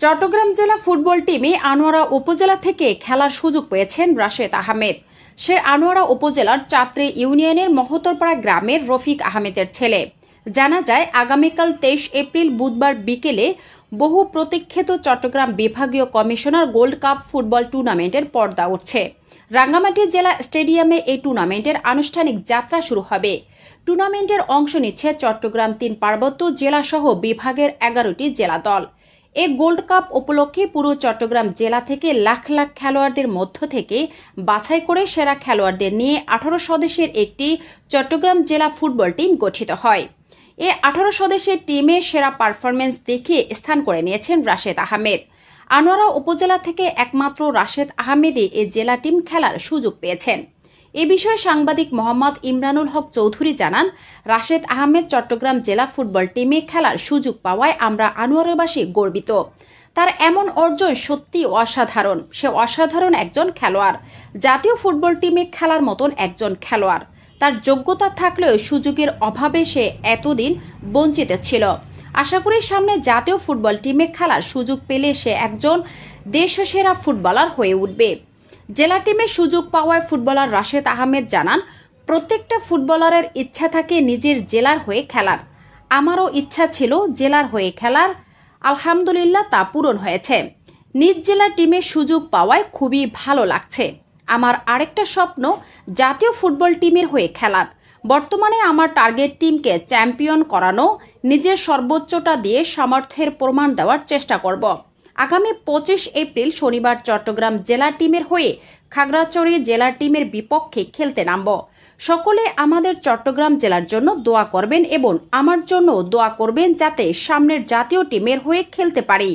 চট্টগ্রাম জেলা ফুটবল টিমে আনোয়ারা উপজেলা থেকে খেলার সুযোগ পেয়েছেন রাশেদ আহমেদ। সে আনোয়ারা উপজেলার চাত্রে ইউনিয়নের মহতরপাড়া গ্রামের রফিক আহমেদের ছেলে। জানা যায় আগামীকাল 23 এপ্রিল বুধবার বিকেলে বহু প্রতীক্ষিত চট্টগ্রাম বিভাগীয় কমিশনার গোল্ড কাপ ফুটবল টুর্নামেন্টের পর্দা উঠছে। রাঙ্গামাটি জেলা স্টেডিয়ামে এই টুর্নামেন্টের আনুষ্ঠানিক যাত্রা শুরু হবে। টুর্নামেন্টের অংশ নিচ্ছে চট্টগ্রাম 3 পার্বত্য জেলাসহ বিভাগের 11টি জেলা দল। এই গোল্ড কাপ উপলক্ষে পুরো চট্টগ্রাম জেলা থেকে লাখ লাখ খেলোয়াড়দের মধ্য থেকে বাছাই করে সেরা খেলোয়াড়দের নিয়ে 18 সদস্যের একটি চট্টগ্রাম জেলা ফুটবল টিম গঠিত হয়। এই 18 সদস্যের টিমে সেরা পারফরমেন্স দেখিয়ে স্থান করে নিয়েছেন রাশেদ আহমেদ। আনোয়ারা উপজেলা থেকে একমাত্র রাশেদ আহমেদই এই জেলা টিম খেলার সুযোগ পেয়েছেন। এ বিষয়ে সাংবাদিক মোহাম্মদ ইমরানুল হক চৌধুরী জানান, রাশেদ আহমেদ চট্টগ্রাম জেলা ফুটবল টিমে খেলার সুযোগ পাওয়ায় আমরা আনোয়ারাবাসী গর্বিত। তার এমন অর্জন সত্যি অসাধারণ। সে অসাধারণ একজন খেলোয়াড়, জাতীয় ফুটবল টিমে খেলার মতন একজন খেলোয়াড়। তার যোগ্যতা থাকলেও সুযোগের অভাবে সে এতদিন বঞ্চিত ছিল। আশা করি সামনে জাতীয় ফুটবল টিমে খেলার সুযোগ পেলে সে একজন দেশসেরা ফুটবলার হয়ে উঠবে। জেলা টিমে সুযোগ পাওয়ায় ফুটবলার রাশেদ আহমেদ জানান, প্রত্যেকটা ফুটবলারের ইচ্ছা থাকে নিজের জেলার হয়ে খেলার। আমারও ইচ্ছা ছিল জেলার হয়ে খেলার, আলহামদুলিল্লাহ তা পূরণ হয়েছে। নিজ জেলা টিমে সুযোগ পাওয়ায় খুবই ভালো লাগছে। আমার আরেকটা স্বপ্ন জাতীয় ফুটবল টিমের হয়ে খেলার। বর্তমানে আমার টার্গেট টিমকে চ্যাম্পিয়ন করানো, নিজের সর্বোচ্চটা দিয়ে সামর্থ্যের প্রমাণ দেওয়ার চেষ্টা করব। আগামী 25 এপ্রিল শনিবার চট্টগ্রাম জেলা টিমের হয়ে খাগড়াছড়ি জেলা টিমের বিপক্ষে খেলতে নামব। সকলে আমাদের চট্টগ্রাম জেলার জন্য দোয়া করবেন এবং আমার জন্য দোয়া করবেন যাতে সামনের জাতীয় টিমের হয়ে খেলতে পারি।